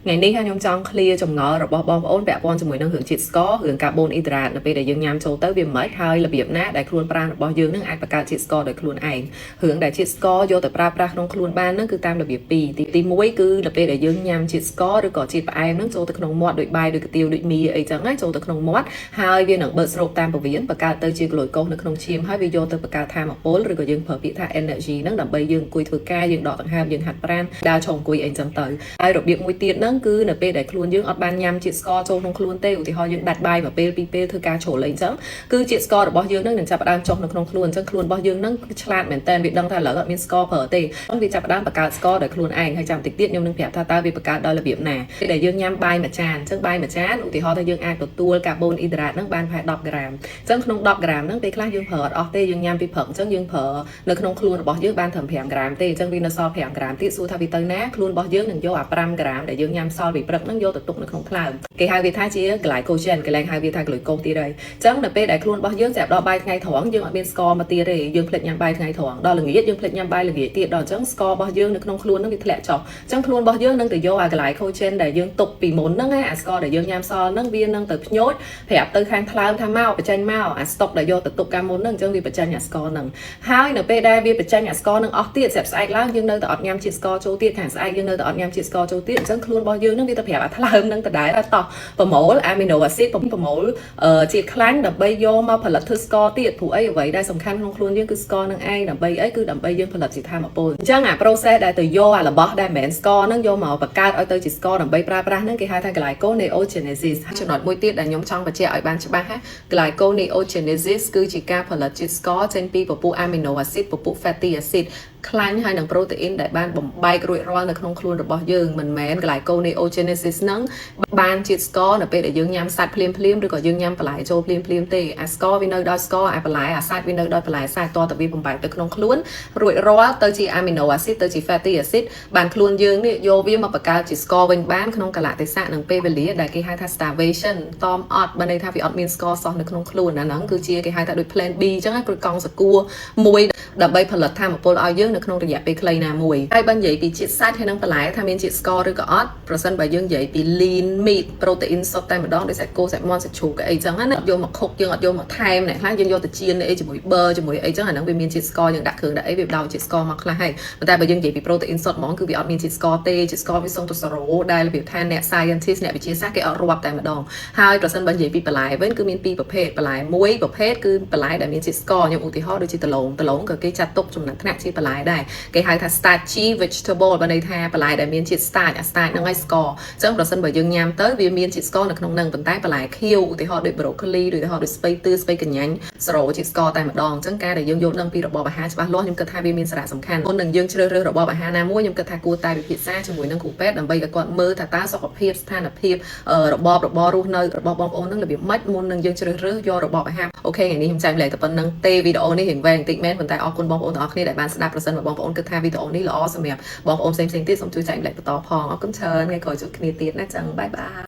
ngày nay hai nhóm trong clear trong ngõ rồi bom ôn bẹ bom cho mùi năng hưởng chít score hưởng carbon hydrate là bây để dương nhám châu tới viêm mất hai là biệp nát đại khuôn pran bỏ dương năng ai bạc cả chít score để khuôn ảnh hưởng đại chít score vô tới pra trong khuôn ban năng cứ tam là biệp pi thì mũi cứ là bây để dương nhám chít score được có chít ai năng châu tớiក្នុងmót đội bay được tiêu đội mì ấy chẳng ấy châu tớiក្នុងmót hai viên năng bớt stroke tam bảo viễn bạc cả tới chia lối câuនៅក្នុងឈាមហើយវាយកទៅបកាថាមកពលឬក៏យើងប្រើពាក្យថា energy ហ្នឹងដើម្បីយើងអង្គុយធ្វើការយើងដកដង្ហើមយើងហាត់ប្រាណដើរឆោអង្គុយអីចឹងទៅហើយរបៀបមួយទៀតហ្នឹងគឺនៅពេលដែលខ្លួនយើងអត់បានញ៉ាំជាតិស្ករចូលក្នុងខ្លួនទេឧទាហរណ៍យើងដាច់បាយមួយពេលពីរពេលធ្វើការជ្រុលអីចឹងគឺជាតិស្កររបស់យើងហ្នឹងនឹងចាប់ផ្ដើមចុះនៅក្នុងខ្លួនអញ្ចឹងខ្លួនរបស់យើងហ្នឹងឆ្លាតមែនតើវាដឹងថាឥឡូវអត់មានស្ករប្រើទេអញ្ចឹងវាចាប់ផ្ដើមបង្កើតស្ករដោយខ្លួនឯងហើយចាំតិចទៀតខ្ញុំនឹងប្រាប់ថាតើវាបង្កើតដោយរបៀបណាពេលដែលយើងញ៉ាំបាយមួយចានអញ្ចឹងបាយមួយចានឧទាហរណ៍ថាយើងអាចទទួលកាបូនអ៊ីដ្រាតហ្នឹងបានប្រហែល10ក្រាមអញ្ចឹងក្នុង10ក្រាមហ្នឹងពេលខ្លះយើងប្រើអត់អស់ទេយើងញ៉ាំពីព្រឹកអញ្ចឹងយើងប្រើនៅក្នុងខ្លួនរបស់យើងបានត្រឹម5ក្រាមទេអញ្ចឹងវានៅសល់5ក្រាមទៀតសួរថាវាទៅណាខ្លួនរបស់យើងនឹងយកអា5ក្រាមដែលយើងញ៉ាំសល់ពីព្រឹកហ្នឹងយកទៅទុកនៅក្នុងថ្លើមគេហៅវាថាជា glycogen គេឡើងហៅវាថា glucose ទៀតហើយអញ្ចឹងនៅពេលដែលខ្លួនរបស់យើងចាប់ដល់បាយថ្ងៃត្រង់យើងអត់មានស្ករមកទៀតទេយើងភ្លេចញ៉ាំបាយថ្ងៃត្រង់ដល់ល្ងាចយើងភ្លេចញ៉ាំបាយល្ងាចទៀតដល់អញ្ចឹងស្កររបស់យើងនៅក្នុងខ្លួនហ្នឹងវាធ្លាក់ចុះអញ្ចឹងខ្លួនរបស់យើងនឹងទៅយកអា glycogen ដែលយើងទុកពីមុនហ្នឹងអាស្ករដែលយើងញ៉ាំសល់ហ្នឹងវានឹងទៅភ្ញូចប្រាប់ទៅខាងថ្លើមថាមកបញ្ចេញមកអា stock ដែលយកទៅទុកកាលមុនហ្នឹងអញ្ចឹងវាបញ្ចេញអាស្ករហ្នឹងហើយនៅពេលដែលវាបញ្ចេញអាស្ករហ្នឹងអស់ទៀតស្រាប់ស្អែកឡើងយើងនៅតែអត់ញ៉ាំជាតិស្ករចូលទៀតខាងស្អែកយើងនៅតែអត់ញ៉ាំជាតិស្ករចូលទៀតអញ្ចឹងខ្លួនរបស់យើងហ្នឹងវាទៅប្រាប់អាថ្លើមហ្នឹងដដែលតោះប្រមូល amino acid ប្រមូលជាតិខ្លាញ់ដើម្បីយកមកផលិតធ្វើស្ករទៀតព្រោះអីអ្វីដែលសំខាន់ក្នុងខ្លួនយើងគឺស្ករនឹងឯងដើម្បីអីគឺដើម្បីយើងផលិតជាថាមពលអញ្ចឹងអា process ដែលទៅយកអារបស់ដែលមិនមែនស្ករហ្នឹងយកមកបង្កើតឲ្យទៅជាស្ករដើម្បីប្រើប្រាស់ហ្នឹងគេហៅថា glyconeogenesis ចំណុចមួយទៀតដែលខ្ញុំចង់បញ្ជាក់ឲ្យបានច្បាស់ណា glyconeogenesis គឺជាការផលិតជាតិស្ករចេញពីពពុះ amino acid ពពុះ fatty acid ខ្លាញ់ហើយនឹង protein ដែលបានបំបែករួចរាល់នៅក្នុងខ្លួនរបស់យើងមិនមែន glyconeogenesis ហ្នឹងបានជាតិស្ករនៅពេលដែលយើងញ៉ាំសាច់ភ្លាមឬក៏យើងញ៉ាំបន្លែចូលភ្លាមទេអាស្ករវានៅដល់ស្ករអាបន្លែអាសាច់វានៅដល់បន្លែសាច់តតែវាបំបែកទៅក្នុងខ្លួនរួចរាល់ទៅជា amino acid ទៅជា fatty acid បានខ្លួនយើងនេះយកវាមកបង្កើតជាស្ករវិញបានក្នុងកលៈទេសៈនិងពេលវេលាដែលគេហៅថា starvation តមអត់បានន័យថាវាអត់មានស្ករសោះនៅក្នុងខ្លួនអាហ្នឹងគឺជាគេហៅថាដូច plan B អញ្ចឹងគឺកង់សកួរមួយដើម្បីផលិតថាមពលឲ្យយើងនៅក្នុងរយៈពេលខ្លីណាមួយហើយបើនិយាយពីជាតិសាច់ហើយនឹងបន្លែថាមានជាតិស្ករឬក៏អត់ប្រសិនបើយើងនិយាយពី lean meat protein សុទ្ធតែម្ដងដោយសាច់គោសាច់មាន់សាច់ជ្រូកអីចឹងណាយកមកខុកយើងអត់យកមកថែមអ្នកខ្លះយើងយកទៅចៀនអីជាមួយ bơ ជាមួយអីចឹងអាហ្នឹងវាមានជាតិស្ករយើងដាក់គ្រឿងដាក់អីវាបដោតជាតិស្ករមកខ្លះហើយប៉ុន្តែបើយើងនិយាយពី protein សុទ្ធហ្មងគឺវាអត់មានជាតិស្ករទេជាតិស្ករវាសុំទៅសេរ៉ូដែលរបៀបថាអ្នក scientist អ្នកវិទ្យាសាស្ត្រគេអត់រាប់តែម្ដងហើយប្រសិនបើនិយាយពីបន្លែវិញគឺមានពីរប្រភេទបន្លែមួយប្រភេទគឺបន្លែដែលមានជាតិស្ករខ្ញុំឧទាហរណ៍ដូចជាដលងក៏គេចាត់ទុកចំណាត់ថ្នាក់ជាបន្លែដែរគេហៅថា starchy vegetable បើន័យថាបន្លែដែលមានជាតិ starch អា starch ហ្នឹងឯងស្ករអញ្ចឹងប្រសិនបើយើងញ៉ាំទៅវាមានជាតិស្ករនៅក្នុងហ្នឹងប៉ុន្តែបន្លែខៀវឧទាហរណ៍ដូច broccoli ឬឧទាហរណ៍ដូចស្ពៃតឿស្ពៃកញ្ញាញ់ស្រោជាតិស្ករតែម្ដងអញ្ចឹងការដែលយើងយល់ដឹងពីរបបអាហារច្បាស់លាស់ខ្ញុំគិតថាវាមានសារៈសំខាន់មុននឹងយើងជ្រើសរើសរបបអាហារណាមួយខ្ញុំគិតថាគួរតែពិភាក្សាជាមួយនឹងគ្រូពេទ្យដើម្បីឲ្យគាត់មើលថាតើសុខភាពស្ថានភាពរបបរស់នៅរបស់បងប្អូនហ្នឹងរបៀបម៉េចមុននឹងយើងជ្រើសរើសយករបបអាហារអូខេថ្ងៃនេះខ្ញុំចែកម្លែកតែប៉ុណ្្នឹងទេវីដេអូនេះរៀងវែងបន្តិចមែនប៉ុន្តែអរគុណបងប្អូនទាំងអស់គ្នាដែលបានស្ដាប់ប្រសិនបើបងប្អូនគិតថាវីដេអូនេះល្អសម្រាប់បងប្អូនផ្សេងៗទៀតសូមជួយចែកម្លែកបន្តផងអរគុណច្រើនថ្ងៃក្រោយជួបគ្នាទៀតណាចឹងបាយបាយ